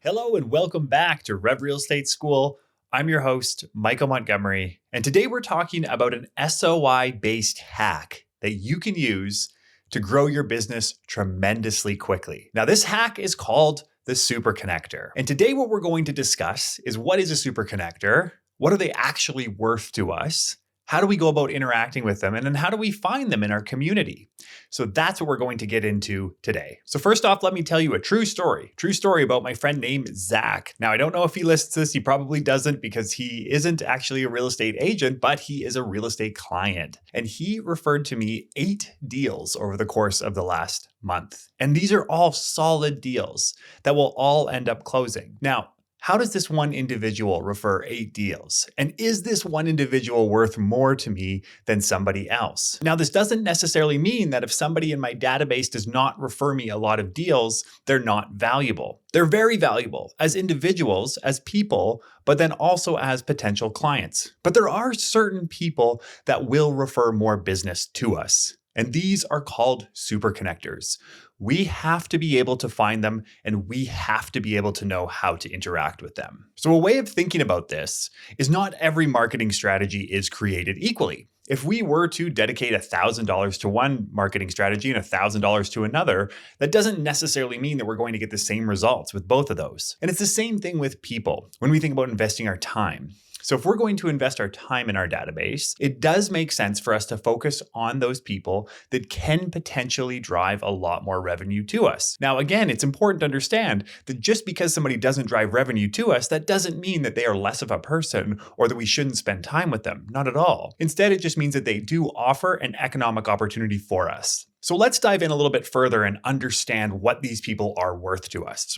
Hello and welcome back to Rev Real Estate School. I'm your host, Michael Montgomery, and today we're talking about an SOI-based hack that you can use to grow your business tremendously quickly. Now, this hack is called the Super Connector. And today what we're going to discuss is what is a Super Connector? What are they actually worth to us? How do we go about interacting with them? And then how do we find them in our community? So that's what we're going to get into today. So first off, let me tell you a true story about my friend named Zach. Now, I don't know if he lists this. He probably doesn't because he isn't actually a real estate agent, but he is a real estate client. And he referred to me 8 deals over the course of the last month. And these are all solid deals that will all end up closing. Now, how does this one individual refer 8 deals? And is this one individual worth more to me than somebody else? Now, this doesn't necessarily mean that if somebody in my database does not refer me a lot of deals, they're not valuable. They're very valuable as individuals, as people, but then also as potential clients. But there are certain people that will refer more business to us. And these are called super connectors. We have to be able to find them and we have to be able to know how to interact with them. So a way of thinking about this is not every marketing strategy is created equally. If we were to dedicate $1,000 to one marketing strategy and $1,000 to another, that doesn't necessarily mean that we're going to get the same results with both of those. And it's the same thing with people when we think about investing our time. So if we're going to invest our time in our database, it does make sense for us to focus on those people that can potentially drive a lot more revenue to us. Now, again, it's important to understand that just because somebody doesn't drive revenue to us, that doesn't mean that they are less of a person or that we shouldn't spend time with them. Not at all. Instead, it just means that they do offer an economic opportunity for us. So let's dive in a little bit further and understand what these people are worth to us.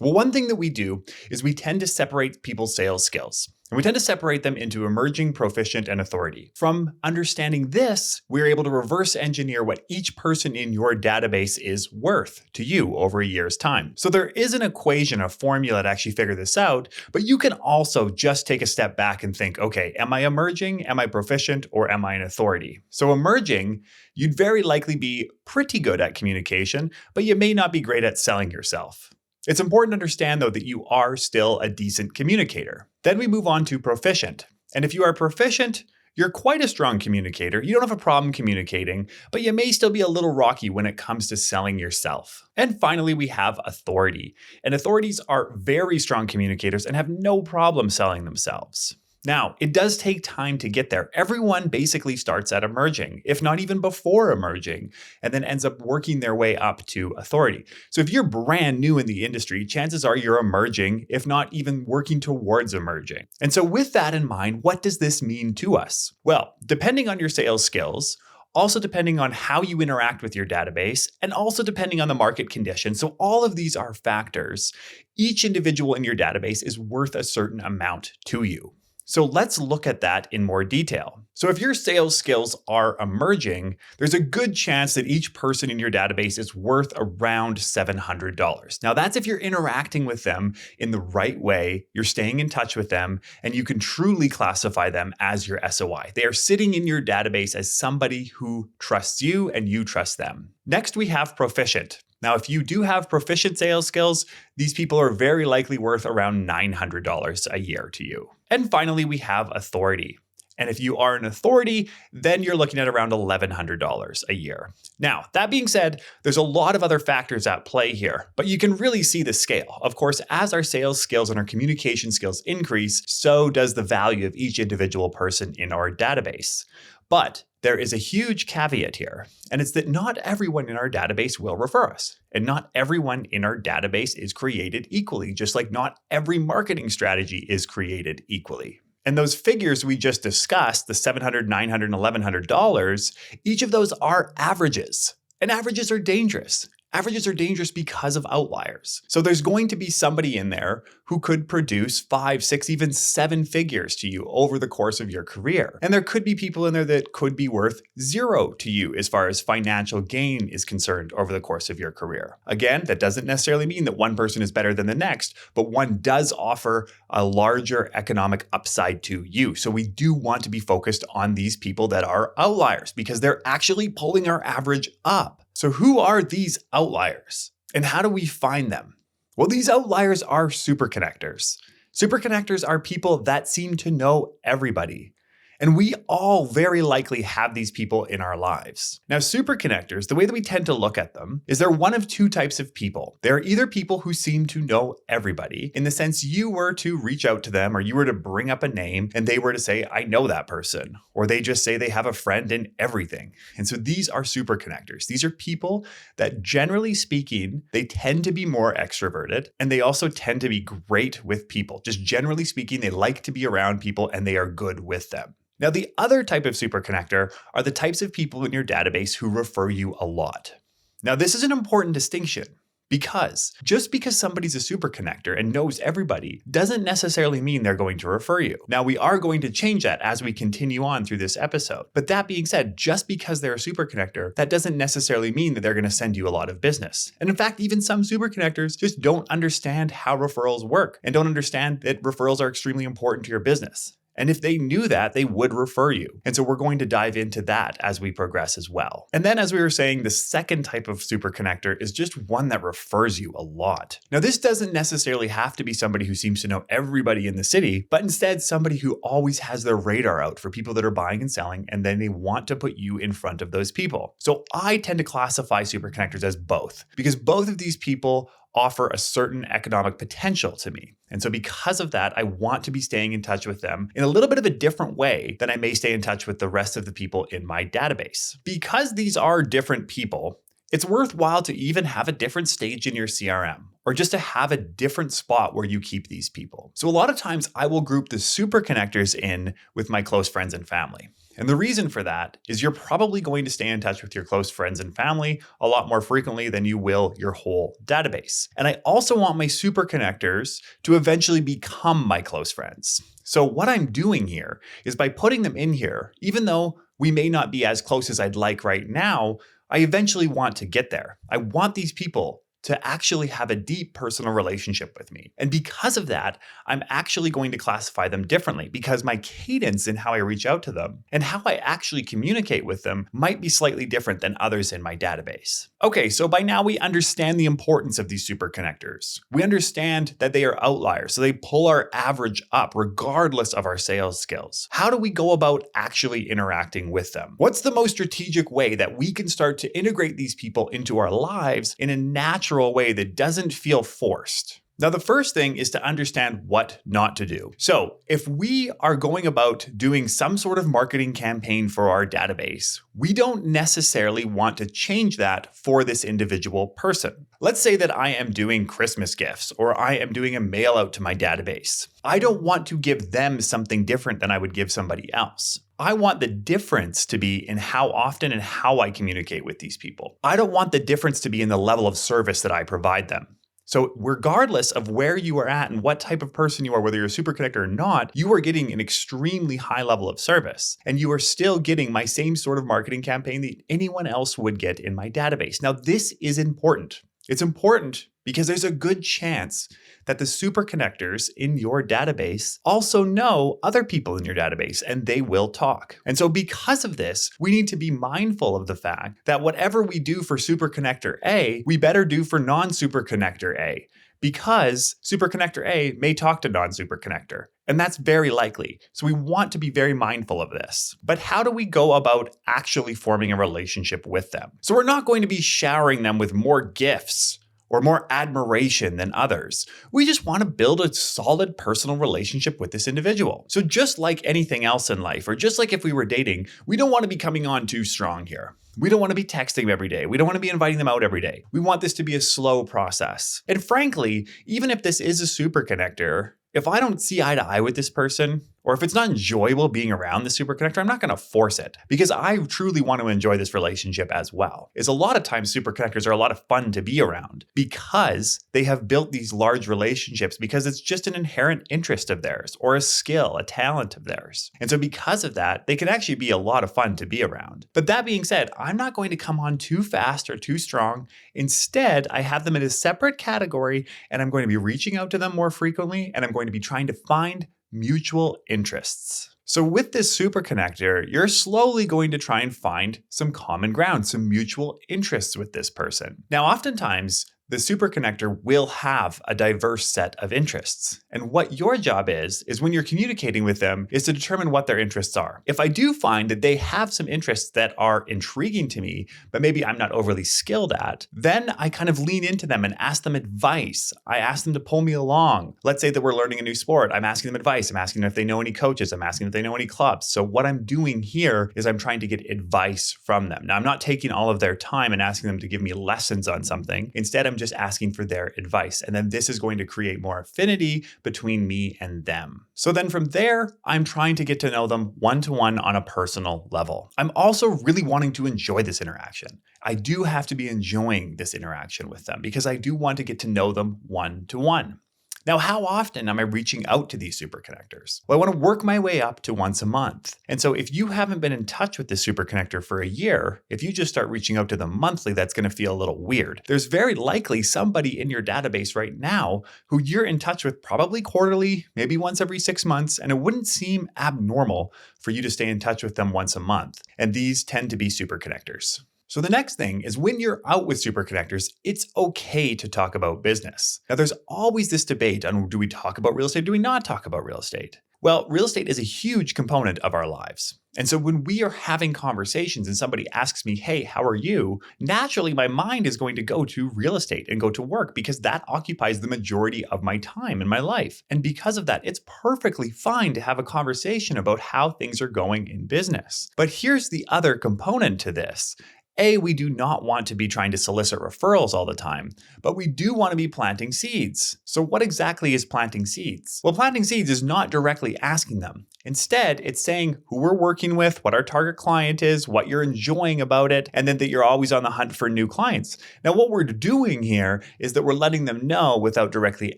Well, one thing that we do is we tend to separate people's sales skills. And we tend to separate them into emerging, proficient, and authority. From understanding this, we're able to reverse engineer what each person in your database is worth to you over a year's time. So there is an equation, a formula to actually figure this out, but you can also just take a step back and think, okay, am I emerging, am I proficient, or am I an authority? So emerging, you'd very likely be pretty good at communication, but you may not be great at selling yourself. It's important to understand, though, that you are still a decent communicator. Then we move on to proficient. And if you are proficient, you're quite a strong communicator. You don't have a problem communicating, but you may still be a little rocky when it comes to selling yourself. And finally, we have authority. And authorities are very strong communicators and have no problem selling themselves. Now, it does take time to get there. Everyone basically starts at emerging, if not even before emerging, and then ends up working their way up to authority. So if you're brand new in the industry, chances are you're emerging, if not even working towards emerging. And so with that in mind, what does this mean to us? Well, depending on your sales skills, also depending on how you interact with your database, and also depending on the market conditions. So all of these are factors. Each individual in your database is worth a certain amount to you. So let's look at that in more detail. So if your sales skills are emerging, there's a good chance that each person in your database is worth around $700. Now that's if you're interacting with them in the right way, you're staying in touch with them, and you can truly classify them as your SOI. They are sitting in your database as somebody who trusts you and you trust them. Next, we have proficient. Now, if you do have proficient sales skills, these people are very likely worth around $900 a year to you. And finally, we have authority. And if you are an authority, then you're looking at around $1,100 a year. Now, that being said, there's a lot of other factors at play here, but you can really see the scale. Of course, as our sales skills and our communication skills increase, so does the value of each individual person in our database. But there is a huge caveat here, and it's that not everyone in our database will refer us. And not everyone in our database is created equally, just like not every marketing strategy is created equally. And those figures we just discussed, the $700, $900, and $1,100, each of those are averages. And averages are dangerous. Averages are dangerous because of outliers. So there's going to be somebody in there who could produce 5, 6, even 7 figures to you over the course of your career. And there could be people in there that could be worth 0 to you as far as financial gain is concerned over the course of your career. Again, that doesn't necessarily mean that one person is better than the next, but one does offer a larger economic upside to you. So we do want to be focused on these people that are outliers because they're actually pulling our average up. So who are these outliers and how do we find them? Well, these outliers are superconnectors. Superconnectors are people that seem to know everybody. And we all very likely have these people in our lives. Now, superconnectors, the way that we tend to look at them is they're one of two types of people. They're either people who seem to know everybody, in the sense you were to reach out to them or you were to bring up a name and they were to say, I know that person, or they just say they have a friend in everything. And so these are superconnectors. These are people that, generally speaking, they tend to be more extroverted and they also tend to be great with people. Just generally speaking, they like to be around people and they are good with them. Now, the other type of superconnector are the types of people in your database who refer you a lot. Now, this is an important distinction because just because somebody's a superconnector and knows everybody doesn't necessarily mean they're going to refer you. Now, we are going to change that as we continue on through this episode. But that being said, just because they're a superconnector, that doesn't necessarily mean that they're going to send you a lot of business. And in fact, even some superconnectors just don't understand how referrals work and don't understand that referrals are extremely important to your business. And if they knew that, they would refer you. And so we're going to dive into that as we progress as well. And then, as we were saying, the second type of superconnector is just one that refers you a lot. Now, this doesn't necessarily have to be somebody who seems to know everybody in the city, but instead somebody who always has their radar out for people that are buying and selling, and then they want to put you in front of those people. So I tend to classify superconnectors as both, because both of these people offer a certain economic potential to me. And so because of that, I want to be staying in touch with them in a little bit of a different way than I may stay in touch with the rest of the people in my database. Because these are different people, it's worthwhile to even have a different stage in your CRM, or just to have a different spot where you keep these people. So a lot of times I will group the superconnectors in with my close friends and family. And the reason for that is you're probably going to stay in touch with your close friends and family a lot more frequently than you will your whole database. And I also want my superconnectors to eventually become my close friends. So what I'm doing here is by putting them in here, even though we may not be as close as I'd like right now, I eventually want to get there. I want these people to actually have a deep personal relationship with me. And because of that, I'm actually going to classify them differently, because my cadence in how I reach out to them and how I actually communicate with them might be slightly different than others in my database. Okay, so by now we understand the importance of these superconnectors. We understand that they are outliers, so they pull our average up regardless of our sales skills. How do we go about actually interacting with them? What's the most strategic way that we can start to integrate these people into our lives in a natural way that doesn't feel forced? Now, the first thing is to understand what not to do. So if we are going about doing some sort of marketing campaign for our database, we don't necessarily want to change that for this individual person. Let's say that I am doing Christmas gifts, or I am doing a mail out to my database. I don't want to give them something different than I would give somebody else. I want the difference to be in how often and how I communicate with these people. I don't want the difference to be in the level of service that I provide them. So regardless of where you are at and what type of person you are, whether you're a superconnector or not, you are getting an extremely high level of service. And you are still getting my same sort of marketing campaign that anyone else would get in my database. Now, this is important. It's important because there's a good chance that the superconnectors in your database also know other people in your database, and they will talk. And so because of this, we need to be mindful of the fact that whatever we do for superconnector A, we better do for non-superconnector A, because superconnector A may talk to non-superconnector. And that's very likely. So we want to be very mindful of this. But how do we go about actually forming a relationship with them? So we're not going to be showering them with more gifts or more admiration than others. We just want to build a solid personal relationship with this individual. So just like anything else in life, or just like if we were dating, we don't want to be coming on too strong here. We don't want to be texting them every day. We don't want to be inviting them out every day. We want this to be a slow process. And frankly, even if this is a superconnector, if I don't see eye to eye with this person, or if it's not enjoyable being around the superconnector, I'm not going to force it, because I truly want to enjoy this relationship as well. Is a lot of times superconnectors are a lot of fun to be around because they have built these large relationships, because it's just an inherent interest of theirs, or a skill, a talent of theirs. And so because of that, they can actually be a lot of fun to be around. But that being said, I'm not going to come on too fast or too strong. Instead, I have them in a separate category, and I'm going to be reaching out to them more frequently, and I'm going to be trying to find mutual interests. So with this superconnector, you're slowly going to try and find some common ground, some mutual interests with this person. Now, oftentimes, the superconnector will have a diverse set of interests. And what your job is when you're communicating with them is to determine what their interests are. If I do find that they have some interests that are intriguing to me, but maybe I'm not overly skilled at, then I kind of lean into them and ask them advice. I ask them to pull me along. Let's say that we're learning a new sport. I'm asking them advice. I'm asking them if they know any coaches. I'm asking if they know any clubs. So what I'm doing here is I'm trying to get advice from them. Now, I'm not taking all of their time and asking them to give me lessons on something. Instead, I'm just asking for their advice. And then this is going to create more affinity between me and them. So then from there, I'm trying to get to know them one-to-one on a personal level. I'm also really wanting to enjoy this interaction. I do have to be enjoying this interaction with them because I do want to get to know them one-to-one. Now, how often am I reaching out to these superconnectors? Well, I want to work my way up to once a month. And so if you haven't been in touch with this superconnector for a year, if you just start reaching out to them monthly, that's going to feel a little weird. There's very likely somebody in your database right now who you're in touch with probably quarterly, maybe once every 6 months, and it wouldn't seem abnormal for you to stay in touch with them once a month. And these tend to be superconnectors. So the next thing is when you're out with superconnectors, it's okay to talk about business. Now, there's always this debate on do we talk about real estate? Do we not talk about real estate? Well, real estate is a huge component of our lives. And so when we are having conversations and somebody asks me, hey, how are you? Naturally, my mind is going to go to real estate and go to work because that occupies the majority of my time in my life. And because of that, it's perfectly fine to have a conversation about how things are going in business. But here's the other component to this. We do not want to be trying to solicit referrals all the time, but we do want to be planting seeds. So what exactly is planting seeds? Well, planting seeds is not directly asking them. Instead, it's saying who we're working with, what our target client is, what you're enjoying about it, and then that you're always on the hunt for new clients. Now, what we're doing here is that we're letting them know without directly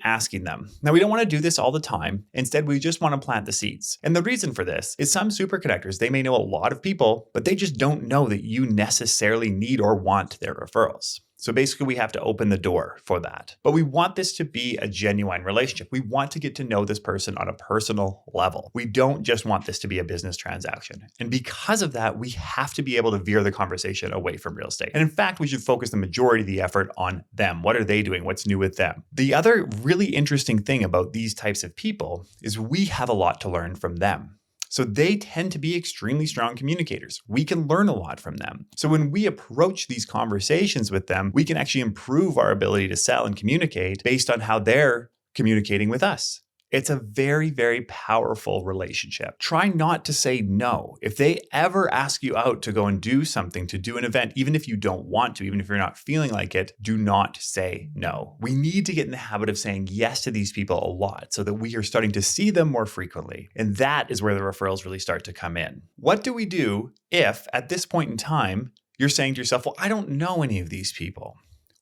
asking them. Now, we don't want to do this all the time. Instead, we just want to plant the seeds. And the reason for this is some superconnectors, they may know a lot of people, but they just don't know that you necessarily need or want their referrals. So basically, we have to open the door for that. But we want this to be a genuine relationship. We want to get to know this person on a personal level. We don't just want this to be a business transaction. And because of that, we have to be able to veer the conversation away from real estate. And in fact, we should focus the majority of the effort on them. What are they doing? What's new with them? The other really interesting thing about these types of people is we have a lot to learn from them. So they tend to be extremely strong communicators. We can learn a lot from them. So when we approach these conversations with them, we can actually improve our ability to sell and communicate based on how they're communicating with us. It's a very, very powerful relationship. Try not to say no. If they ever ask you out to go and do something, to do an event, even if you don't want to, even if you're not feeling like it, do not say no. We need to get in the habit of saying yes to these people a lot so that we are starting to see them more frequently. And that is where the referrals really start to come in. What do we do if at this point in time, you're saying to yourself, well, I don't know any of these people?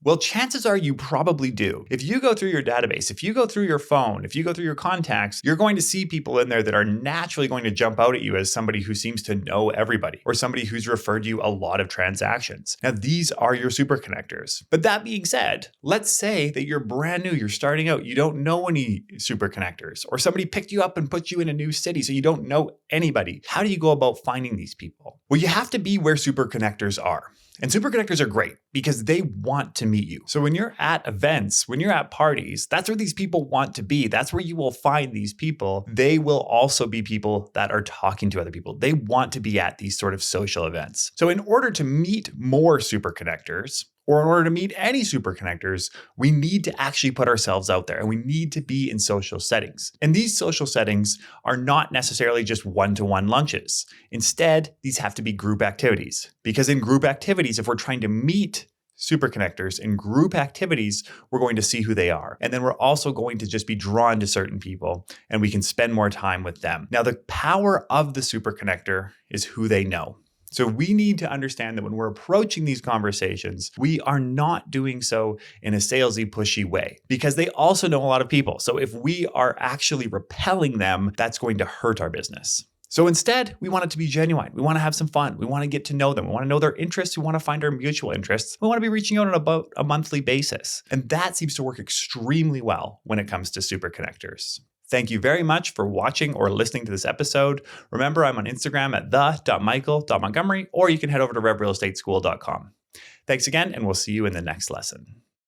Well, chances are you probably do. If you go through your database, if you go through your phone, if you go through your contacts, you're going to see people in there that are naturally going to jump out at you as somebody who seems to know everybody or somebody who's referred you a lot of transactions. Now, these are your super connectors. But that being said, let's say that you're brand new, you're starting out, you don't know any super connectors, or somebody picked you up and put you in a new city, so you don't know anybody. How do you go about finding these people? Well, you have to be where super connectors are. And superconnectors are great because they want to meet you. So when you're at events, when you're at parties, that's where these people want to be. That's where you will find these people. They will also be people that are talking to other people. They want to be at these sort of social events. So in order to meet more superconnectors, or in order to meet any superconnectors, we need to actually put ourselves out there and we need to be in social settings. And these social settings are not necessarily just one-to-one lunches. Instead, these have to be group activities. Because in group activities, if we're trying to meet superconnectors in group activities, we're going to see who they are. And then we're also going to just be drawn to certain people and we can spend more time with them. Now, the power of the superconnector is who they know. So we need to understand that when we're approaching these conversations, we are not doing so in a salesy, pushy way because they also know a lot of people. So if we are actually repelling them, that's going to hurt our business. So instead, we want it to be genuine. We want to have some fun. We want to get to know them. We want to know their interests. We want to find our mutual interests. We want to be reaching out on about a monthly basis. And that seems to work extremely well when it comes to superconnectors. Thank you very much for watching or listening to this episode. Remember, I'm on Instagram at the.michael.montgomery, or you can head over to revrealestateschool.com. Thanks again, and we'll see you in the next lesson.